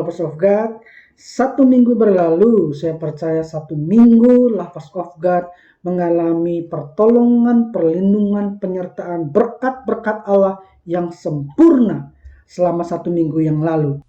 Lovers of God. Satu minggu berlalu, saya percaya satu minggu Lovers of God mengalami pertolongan, perlindungan, penyertaan, berkat-berkat Allah yang sempurna selama satu minggu yang lalu.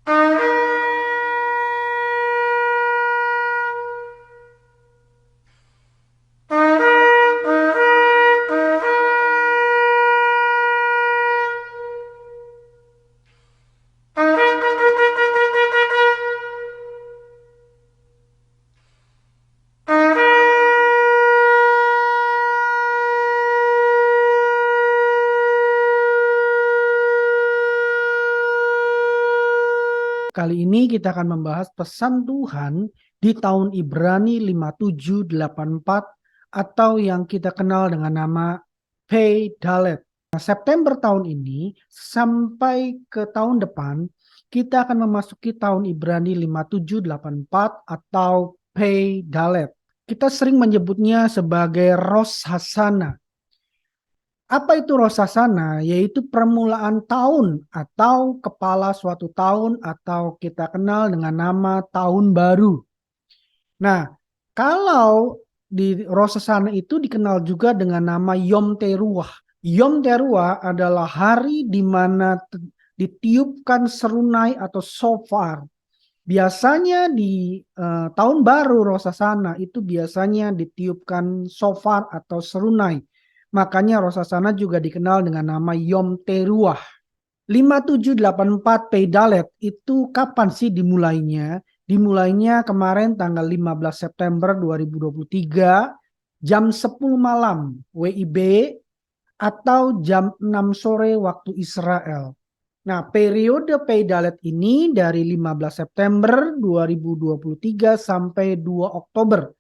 Kali ini kita akan membahas pesan Tuhan di tahun Ibrani 5784 atau yang kita kenal dengan nama Pei Dalet. Nah, September tahun ini sampai ke tahun depan kita akan memasuki tahun Ibrani 5784 atau Pei Dalet. Kita sering menyebutnya sebagai Rosh Hashanah. Apa itu Rosh Hashanah? Yaitu permulaan tahun atau kepala suatu tahun atau kita kenal dengan nama tahun baru. Nah, kalau di Rosh Hashanah itu dikenal juga dengan nama Yom Teruah. Yom Teruah adalah hari di mana ditiupkan serunai atau shofar. Biasanya di tahun baru Rosh Hashanah itu biasanya ditiupkan shofar atau serunai. Makanya Rosh Hashanah juga dikenal dengan nama Yom Teruah. 5784 Pei Dalet itu kapan sih dimulainya? Dimulainya kemarin tanggal 15 September 2023 jam 10 malam WIB atau jam 6 sore waktu Israel. Nah, periode Pei Dalet ini dari 15 September 2023 sampai 2 Oktober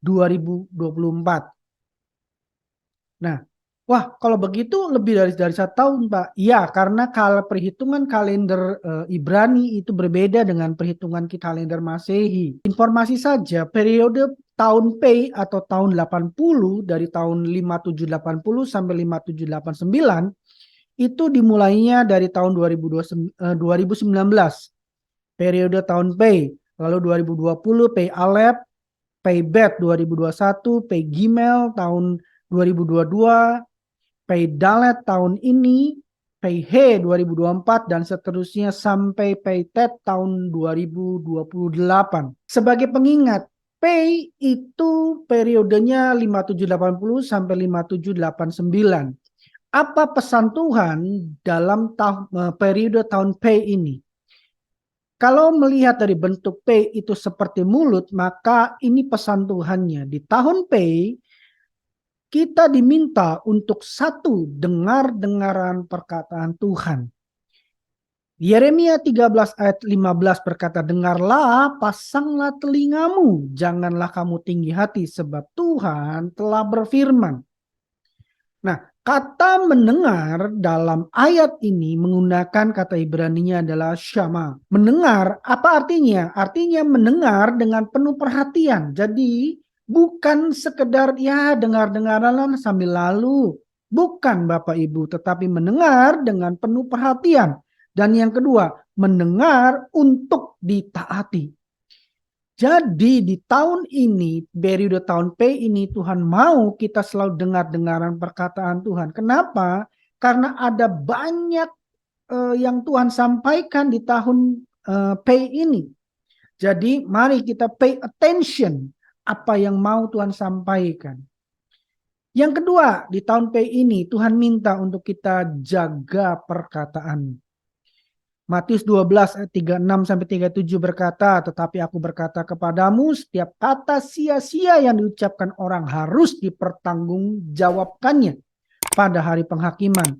2024. Nah, wah kalau begitu lebih dari 1 tahun, Pak. Iya, karena kalau perhitungan kalender Ibrani itu berbeda dengan perhitungan kalender Masehi. Informasi saja, periode tahun Pei atau tahun 80 dari tahun 5780 sampai 5789 itu dimulainya dari tahun 2019. Periode tahun Pei, lalu 2020 Pei Alep, Pei Bet 2021, Pei Gimel tahun 2022, Pei Dalet tahun ini, Pei He 2024 dan seterusnya sampai Pei Tet tahun 2028. Sebagai pengingat, Pei itu periodenya 5780 sampai 5789. Apa pesan Tuhan dalam periode tahun Pei ini? Kalau melihat dari bentuk Pei itu seperti mulut, maka ini pesan Tuhannya. Di tahun Pei kita diminta untuk satu, dengar-dengaran perkataan Tuhan. Yeremia 13 ayat 15 berkata, dengarlah, pasanglah telingamu, janganlah kamu tinggi hati, sebab Tuhan telah berfirman. Nah, kata mendengar dalam ayat ini menggunakan kata Ibraninya adalah syama. Mendengar, apa artinya? Artinya mendengar dengan penuh perhatian. Jadi, bukan sekedar ya dengar-dengaran sambil lalu. Bukan Bapak Ibu, tetapi mendengar dengan penuh perhatian. Dan yang kedua, mendengar untuk ditaati. Jadi di tahun ini, periode tahun P ini Tuhan mau kita selalu dengar-dengaran perkataan Tuhan. Kenapa? Karena ada banyak yang Tuhan sampaikan di tahun P ini. Jadi mari kita pay attention apa yang mau Tuhan sampaikan. Yang kedua, di tahun P ini Tuhan minta untuk kita jaga perkataan. Matius 12 ayat 36 sampai 37 berkata, tetapi aku berkata kepadamu, setiap kata sia-sia yang diucapkan orang harus dipertanggungjawabkannya pada hari penghakiman.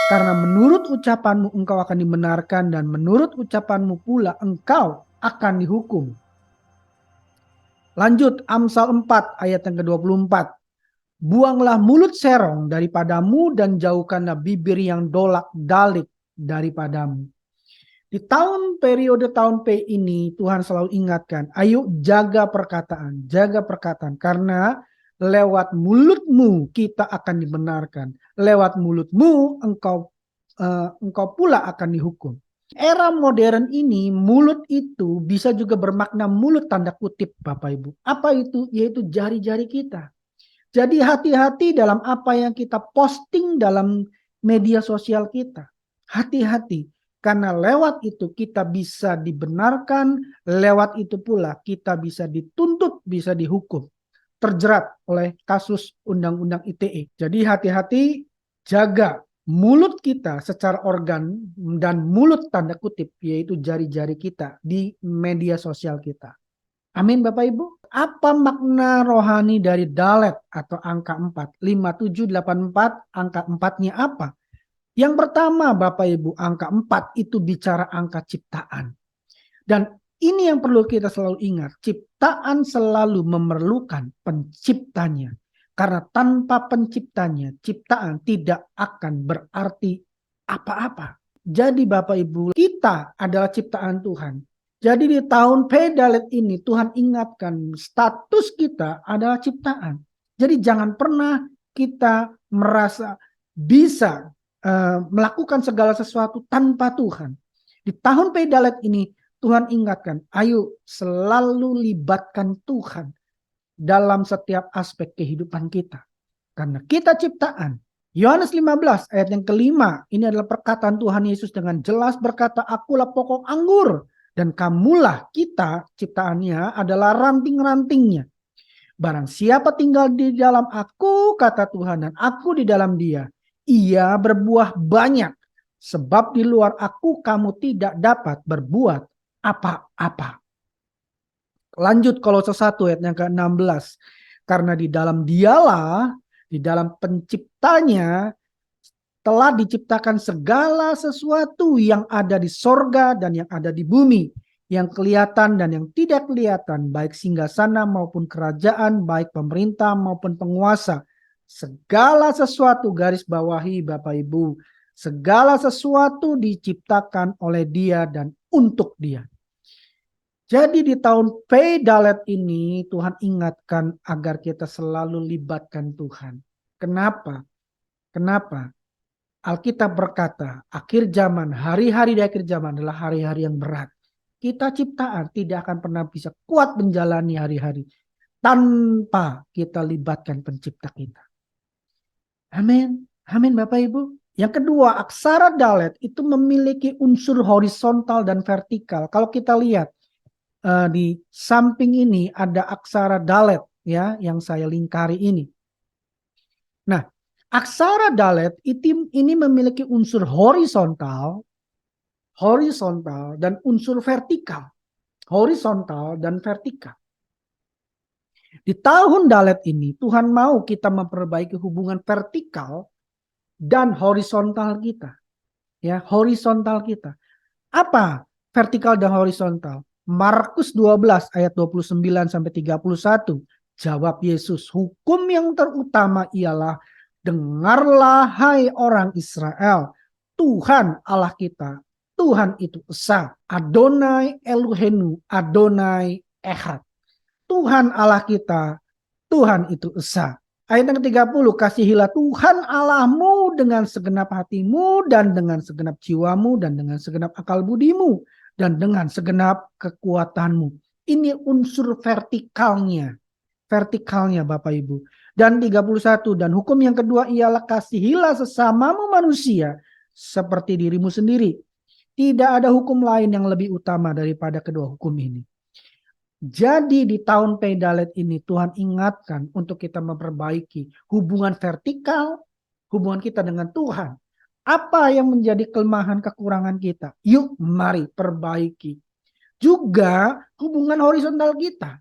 Karena menurut ucapanmu engkau akan dibenarkan dan menurut ucapanmu pula engkau akan dihukum. Lanjut Amsal 4 ayat yang ke-24. Buanglah mulut serong daripadamu dan jauhkanlah bibir yang dolak-dalik daripadamu. Di periode tahun P ini Tuhan selalu ingatkan, ayo jaga perkataan, karena lewat mulutmu kita akan dibenarkan, lewat mulutmu engkau pula akan dihukum. Era modern ini, mulut itu bisa juga bermakna mulut tanda kutip, Bapak Ibu. Apa itu? Yaitu jari-jari kita. Jadi hati-hati dalam apa yang kita posting dalam media sosial kita. Hati-hati. Karena lewat itu kita bisa dibenarkan, lewat itu pula kita bisa dituntut, bisa dihukum, terjerat oleh kasus Undang-Undang ITE. Jadi hati-hati, jaga mulut kita secara organ dan mulut tanda kutip, yaitu jari-jari kita di media sosial kita. Amin Bapak Ibu. Apa makna rohani dari dalet atau angka 4? 5784, angka 4-nya apa? Yang pertama Bapak Ibu, angka 4 itu bicara angka ciptaan. Dan ini yang perlu kita selalu ingat. Ciptaan selalu memerlukan penciptanya. Karena tanpa penciptanya, ciptaan tidak akan berarti apa-apa. Jadi Bapak Ibu, kita adalah ciptaan Tuhan. Jadi di tahun Pedalet ini Tuhan ingatkan status kita adalah ciptaan. Jadi jangan pernah kita merasa bisa melakukan segala sesuatu tanpa Tuhan. Di tahun Pedalet ini Tuhan ingatkan, ayo selalu libatkan Tuhan dalam setiap aspek kehidupan kita. Karena kita ciptaan. Yohanes 15 ayat yang kelima, ini adalah perkataan Tuhan Yesus dengan jelas berkata, akulah pokok anggur dan kamulah, kita ciptaannya adalah ranting-rantingnya. Barang siapa tinggal di dalam aku, kata Tuhan, dan aku di dalam dia, ia berbuah banyak. Sebab di luar aku kamu tidak dapat berbuat apa-apa. Lanjut Kolose 1 ayat yang ke-16. Karena di dalam dialah, di dalam penciptanya, telah diciptakan segala sesuatu yang ada di sorga dan yang ada di bumi, yang kelihatan dan yang tidak kelihatan, baik singgasana maupun kerajaan, baik pemerintah maupun penguasa. Segala sesuatu, garis bawahi Bapak Ibu, segala sesuatu diciptakan oleh Dia dan untuk Dia. Jadi di tahun Pedalet ini Tuhan ingatkan agar kita selalu libatkan Tuhan. Kenapa? Kenapa? Alkitab berkata, akhir zaman, hari-hari di akhir zaman adalah hari-hari yang berat. Kita ciptaan tidak akan pernah bisa kuat menjalani hari-hari tanpa kita libatkan pencipta kita. Amin. Amin Bapak Ibu. Yang kedua, aksara Dalet itu memiliki unsur horizontal dan vertikal. Kalau kita lihat di samping ini ada aksara Dalet ya yang saya lingkari ini. Nah, aksara Dalet ini memiliki unsur horizontal dan unsur vertikal. Horizontal dan vertikal. Di tahun Dalet ini Tuhan mau kita memperbaiki hubungan vertikal dan horizontal kita. Ya, horizontal kita. Apa vertikal dan horizontal? Markus 12 ayat 29 sampai 31. Jawab Yesus, hukum yang terutama ialah, dengarlah hai orang Israel, Tuhan Allah kita, Tuhan itu Esa, Adonai Elohenu, Adonai Echad. Tuhan Allah kita, Tuhan itu Esa. Ayat yang ke-30, kasihilah Tuhan Allahmu dengan segenap hatimu dan dengan segenap jiwamu dan dengan segenap akal budimu dan dengan segenap kekuatanmu. Ini unsur vertikalnya. Vertikalnya Bapak Ibu. Dan 31, dan hukum yang kedua ialah kasihilah sesamamu manusia seperti dirimu sendiri. Tidak ada hukum lain yang lebih utama daripada kedua hukum ini. Jadi di tahun Pedalet ini Tuhan ingatkan untuk kita memperbaiki hubungan vertikal, hubungan kita dengan Tuhan. Apa yang menjadi kelemahan kekurangan kita? Yuk mari perbaiki. Juga hubungan horizontal kita.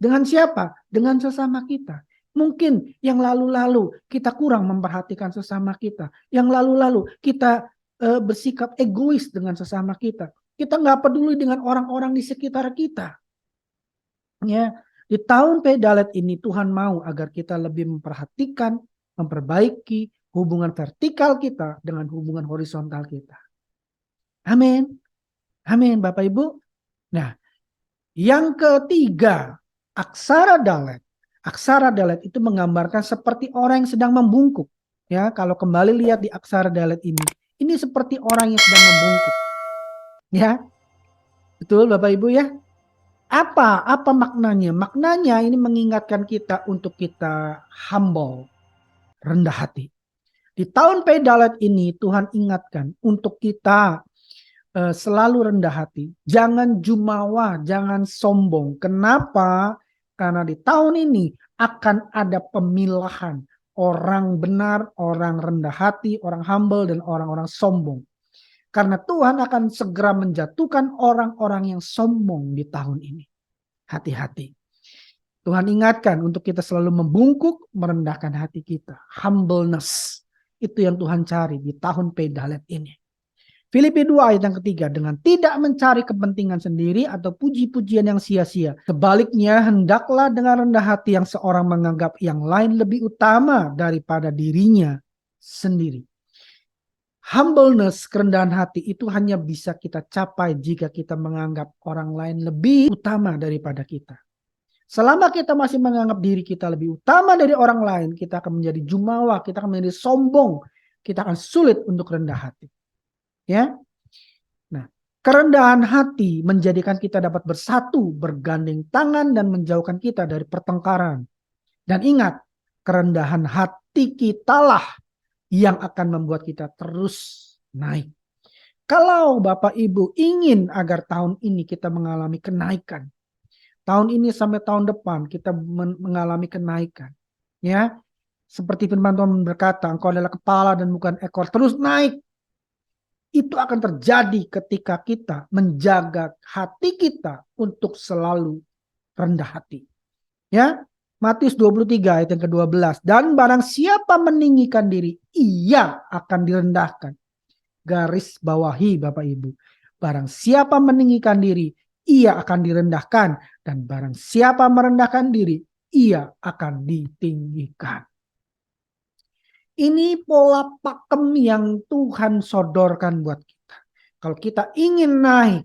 Dengan siapa? Dengan sesama kita. Mungkin yang lalu-lalu kita kurang memperhatikan sesama kita. Yang lalu-lalu kita bersikap egois dengan sesama kita. Kita nggak peduli dengan orang-orang di sekitar kita. Ya, di tahun Pedalet ini Tuhan mau agar kita lebih memperhatikan, memperbaiki hubungan vertikal kita dengan hubungan horizontal kita. Amin. Amin Bapak Ibu. Nah, yang ketiga, aksara Dalet. Aksara Dalet itu menggambarkan seperti orang yang sedang membungkuk. Ya, kalau kembali lihat di aksara Dalet ini seperti orang yang sedang membungkuk. Ya, betul Bapak Ibu ya. Apa maknanya? Maknanya ini mengingatkan kita untuk kita humble, rendah hati. Di tahun Pedalet ini Tuhan ingatkan untuk kita selalu rendah hati. Jangan jumawa, jangan sombong. Kenapa? Karena di tahun ini akan ada pemilahan. Orang benar, orang rendah hati, orang humble, dan orang-orang sombong. Karena Tuhan akan segera menjatuhkan orang-orang yang sombong di tahun ini. Hati-hati. Tuhan ingatkan untuk kita selalu membungkuk, merendahkan hati kita. Humbleness. Itu yang Tuhan cari di tahun Pedalet ini. Filipi 2 ayat yang ketiga, dengan tidak mencari kepentingan sendiri atau puji-pujian yang sia-sia. Sebaliknya, hendaklah dengan rendah hati yang seorang menganggap yang lain lebih utama daripada dirinya sendiri. Humbleness, kerendahan hati itu hanya bisa kita capai jika kita menganggap orang lain lebih utama daripada kita. Selama kita masih menganggap diri kita lebih utama dari orang lain, kita akan menjadi jumawa, kita akan menjadi sombong, kita akan sulit untuk rendah hati. Ya. Nah, kerendahan hati menjadikan kita dapat bersatu, bergandeng tangan dan menjauhkan kita dari pertengkaran. Dan ingat, kerendahan hati kitalah yang akan membuat kita terus naik. Kalau Bapak Ibu ingin agar tahun ini kita mengalami kenaikan, tahun ini sampai tahun depan kita mengalami kenaikan, ya. Seperti firman Tuhan berkata, engkau adalah kepala dan bukan ekor, terus naik. Itu akan terjadi ketika kita menjaga hati kita untuk selalu rendah hati. Ya, Matius 23 ayat yang ke-12. Dan barang siapa meninggikan diri, ia akan direndahkan. Garis bawahi Bapak Ibu. Barang siapa meninggikan diri, ia akan direndahkan. Dan barang siapa merendahkan diri, ia akan ditinggikan. Ini pola pakem yang Tuhan sodorkan buat kita. Kalau kita ingin naik,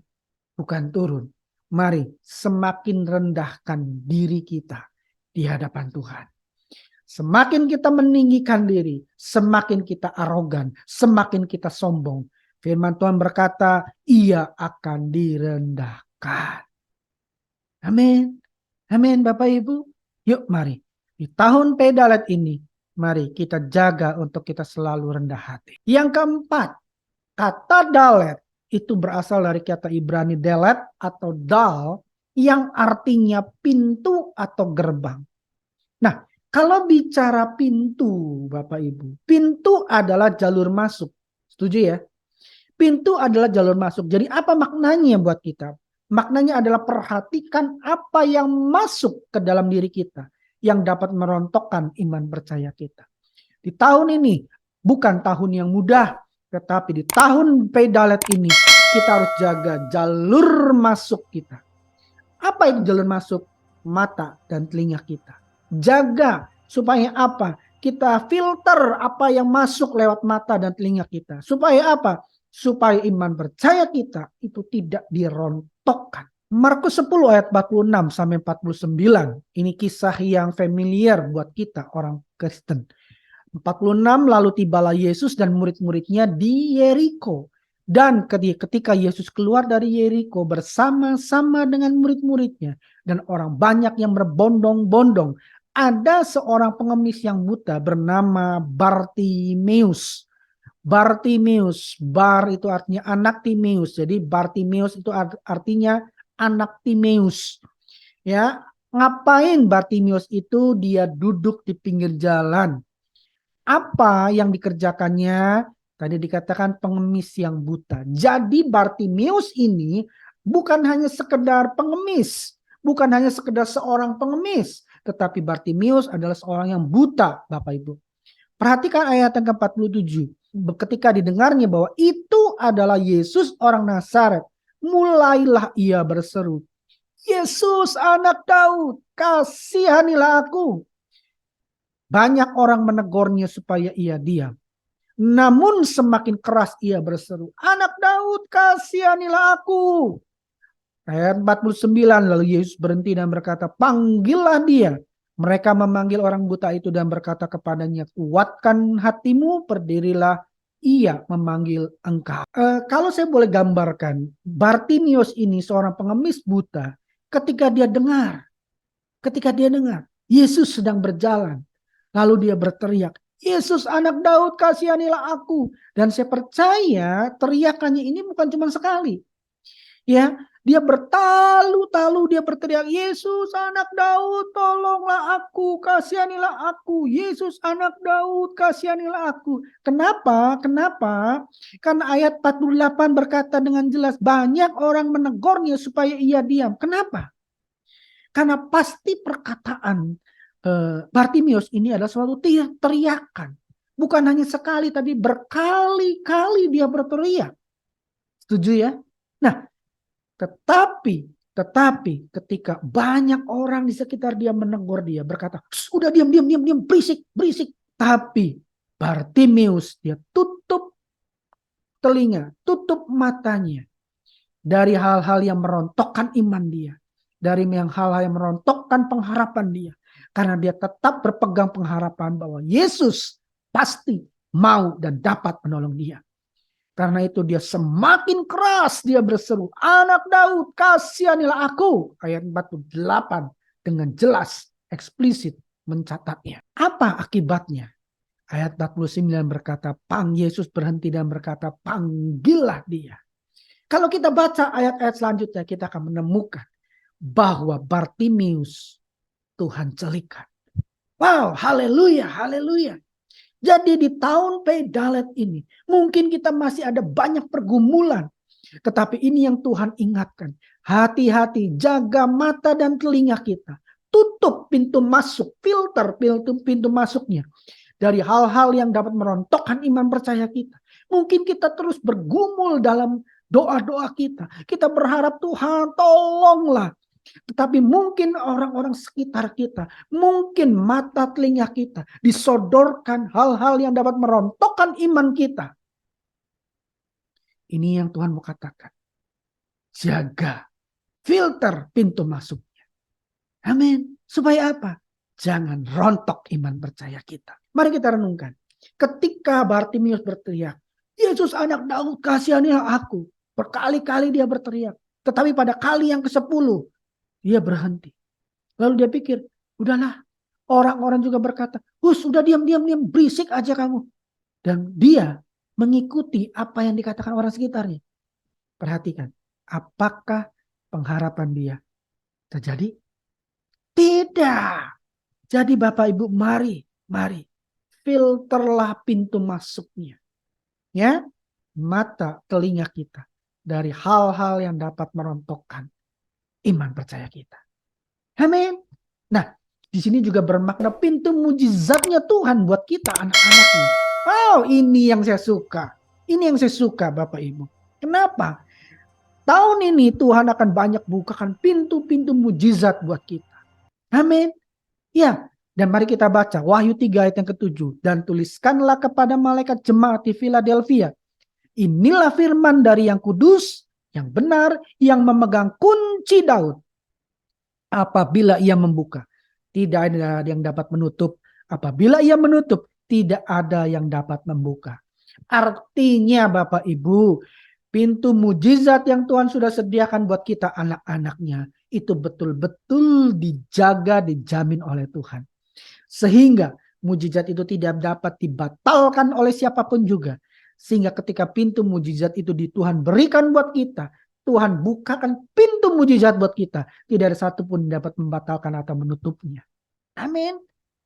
bukan turun. Mari semakin rendahkan diri kita di hadapan Tuhan. Semakin kita meninggikan diri, semakin kita arogan, semakin kita sombong. Firman Tuhan berkata, ia akan direndahkan. Amin. Amin Bapak Ibu. Yuk mari, di tahun Pedalet ini, mari kita jaga untuk kita selalu rendah hati. Yang keempat, kata dalet itu berasal dari kata Ibrani delet atau dal yang artinya pintu atau gerbang. Nah, kalau bicara pintu, Bapak Ibu, pintu adalah jalur masuk. Setuju ya? Pintu adalah jalur masuk. Jadi apa maknanya buat kita? Maknanya adalah perhatikan apa yang masuk ke dalam diri kita yang dapat merontokkan iman percaya kita. Di tahun ini bukan tahun yang mudah, tetapi di tahun Pedalet ini kita harus jaga jalur masuk kita. Apa itu jalur masuk? Mata dan telinga kita. Jaga supaya apa? Kita filter apa yang masuk lewat mata dan telinga kita. Supaya apa? Supaya iman percaya kita itu tidak dirontokkan. Markus 10 ayat 46 sampai 49. Ini kisah yang familiar buat kita orang Kristen. 46 lalu tibalah Yesus dan murid-muridnya di Yeriko. Dan ketika Yesus keluar dari Yeriko bersama-sama dengan murid-muridnya dan orang banyak yang berbondong-bondong, ada seorang pengemis yang buta bernama Bartimeus. Bartimeus, bar itu artinya anak Timeus. Jadi Bartimeus itu artinya anak Timeus. Ya, ngapain Bartimeus itu? Dia duduk di pinggir jalan. Apa yang dikerjakannya? Tadi dikatakan pengemis yang buta. Jadi Bartimeus ini bukan hanya sekedar pengemis, bukan hanya sekedar seorang pengemis, tetapi Bartimeus adalah seorang yang buta, Bapak Ibu. Perhatikan ayat yang ke-47. Ketika didengarnya bahwa itu adalah Yesus orang Nazaret, mulailah ia berseru, Yesus anak Daud, kasihanilah aku. Banyak orang menegurnya supaya ia diam. Namun semakin keras ia berseru, anak Daud, kasihanilah aku. Ayat 49, lalu Yesus berhenti dan berkata, panggillah dia. Mereka memanggil orang buta itu dan berkata kepadanya, kuatkan hatimu, berdirilah, ia memanggil engkau. Kalau saya boleh gambarkan, Bartimius ini seorang pengemis buta, ketika dia dengar, Yesus sedang berjalan, lalu dia berteriak, Yesus anak Daud kasihanilah aku. Dan saya percaya teriakannya ini bukan cuma sekali. Ya, dia bertalu-talu, dia berteriak, Yesus anak Daud, tolonglah aku, kasihanilah aku. Yesus anak Daud, kasihanilah aku. Kenapa? Kenapa? Karena ayat 48 berkata dengan jelas, banyak orang menegurnya supaya ia diam. Kenapa? Karena pasti perkataan Bartimius ini adalah suatu teriakan. Bukan hanya sekali, tapi berkali-kali dia berteriak. Setuju ya? Nah, tetapi ketika banyak orang di sekitar dia menegur dia, berkata, udah diam, berisik. Tapi Bartimius dia tutup telinga, tutup matanya dari hal-hal yang merontokkan iman dia, dari hal-hal yang merontokkan pengharapan dia, karena dia tetap berpegang pengharapan bahwa Yesus pasti mau dan dapat menolong dia. Karena itu dia semakin keras dia berseru, anak Daud kasihanilah aku. Ayat 48 dengan jelas, eksplisit mencatatnya. Apa akibatnya? Ayat 49 berkata, Yesus berhenti dan berkata, panggillah dia. Kalau kita baca ayat-ayat selanjutnya, kita akan menemukan bahwa Bartimius Tuhan celikan. Wow, haleluya, haleluya. Jadi di tahun Peidalet ini, mungkin kita masih ada banyak pergumulan. Tetapi ini yang Tuhan ingatkan. Hati-hati, jaga mata dan telinga kita. Tutup pintu masuk, filter pintu masuknya. Dari hal-hal yang dapat merontokkan iman percaya kita. Mungkin kita terus bergumul dalam doa-doa kita. Kita berharap Tuhan tolonglah. Tetapi mungkin orang-orang sekitar kita, mungkin mata telinga kita disodorkan hal-hal yang dapat merontokkan iman kita. Ini yang Tuhan mau katakan. Jaga, filter pintu masuknya. Amin. Supaya apa? Jangan rontok iman percaya kita. Mari kita renungkan. Ketika Bartimius berteriak, Yesus anak Daud kasihanilah aku. Berkali-kali dia berteriak. Tetapi pada kali yang ke-10, dia berhenti. Lalu dia pikir, udahlah. Orang-orang juga berkata, sudah diam, berisik aja kamu. Dan dia mengikuti apa yang dikatakan orang sekitarnya. Perhatikan, apakah pengharapan dia terjadi? Tidak. Jadi Bapak Ibu, mari filterlah pintu masuknya. Ya, mata telinga kita dari hal-hal yang dapat merontokkan iman percaya kita. Amin. Nah, di sini juga bermakna pintu mujizatnya Tuhan buat kita anak-anaknya. Wow, ini yang saya suka. Ini yang saya suka Bapak Ibu. Kenapa? Tahun ini Tuhan akan banyak bukakan pintu-pintu mujizat buat kita. Amin. Ya, dan mari kita baca Wahyu 3 ayat yang ke-7. Dan tuliskanlah kepada malaikat jemaat di Philadelphia. Inilah firman dari yang kudus, yang benar, yang memegang kunci Daud. Apabila ia membuka, tidak ada yang dapat menutup. Apabila ia menutup, tidak ada yang dapat membuka. Artinya Bapak Ibu, pintu mujizat yang Tuhan sudah sediakan buat kita anak-anaknya, itu betul-betul dijaga, dijamin oleh Tuhan. Sehingga mujizat itu tidak dapat dibatalkan oleh siapapun juga. Sehingga ketika pintu mujizat itu Tuhan berikan buat kita, Tuhan bukakan pintu mujizat buat kita. Tidak ada satupun yang dapat membatalkan atau menutupnya. Amin.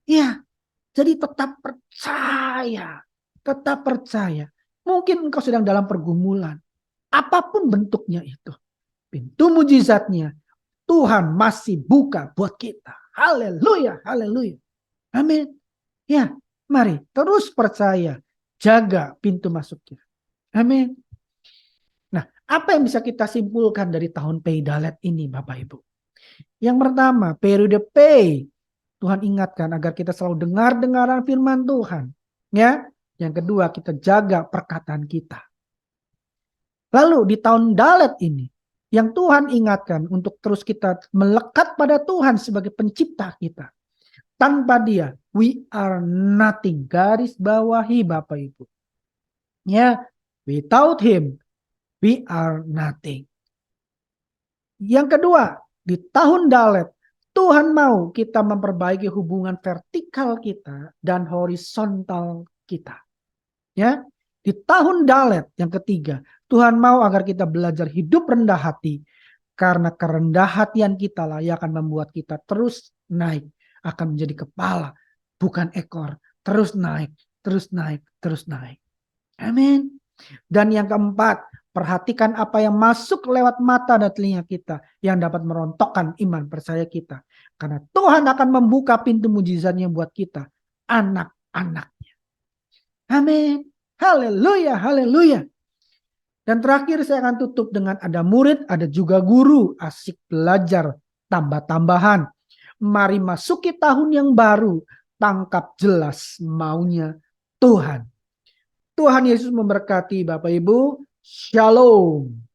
Ya, jadi tetap percaya. Tetap percaya. Mungkin engkau sedang dalam pergumulan. Apapun bentuknya itu. Pintu mujizatnya Tuhan masih buka buat kita. Haleluya, haleluya. Amin. Ya, mari terus percaya. Jaga pintu masuknya. Amin. Nah, apa yang bisa kita simpulkan dari tahun Peidalet ini Bapak Ibu? Yang pertama, periode Pei. Tuhan ingatkan agar kita selalu dengar-dengaran firman Tuhan. Ya. Yang kedua, kita jaga perkataan kita. Lalu di tahun Dalet ini, yang Tuhan ingatkan untuk terus kita melekat pada Tuhan sebagai pencipta kita. Tanpa dia, we are nothing. Garis bawahi Bapak Ibu. Ya, without him we are nothing. Yang kedua, di tahun Dalet, Tuhan mau kita memperbaiki hubungan vertikal kita dan horizontal kita. Ya, di tahun Dalet yang ketiga, Tuhan mau agar kita belajar hidup rendah hati, karena kerendah hatian kita lah yang akan membuat kita terus naik, akan menjadi kepala, bukan ekor, terus naik, terus naik, terus naik. Amin. Dan yang keempat, perhatikan apa yang masuk lewat mata dan telinga kita yang dapat merontokkan iman percaya kita. Karena Tuhan akan membuka pintu mujizatnya buat kita, anak-anaknya. Amin. Haleluya, haleluya. Dan terakhir saya akan tutup dengan ada murid, ada juga guru. Asik belajar, tambah-tambahan. Mari masuki tahun yang baru, tangkap jelas maunya Tuhan. Tuhan Yesus memberkati Bapak Ibu. Shalom.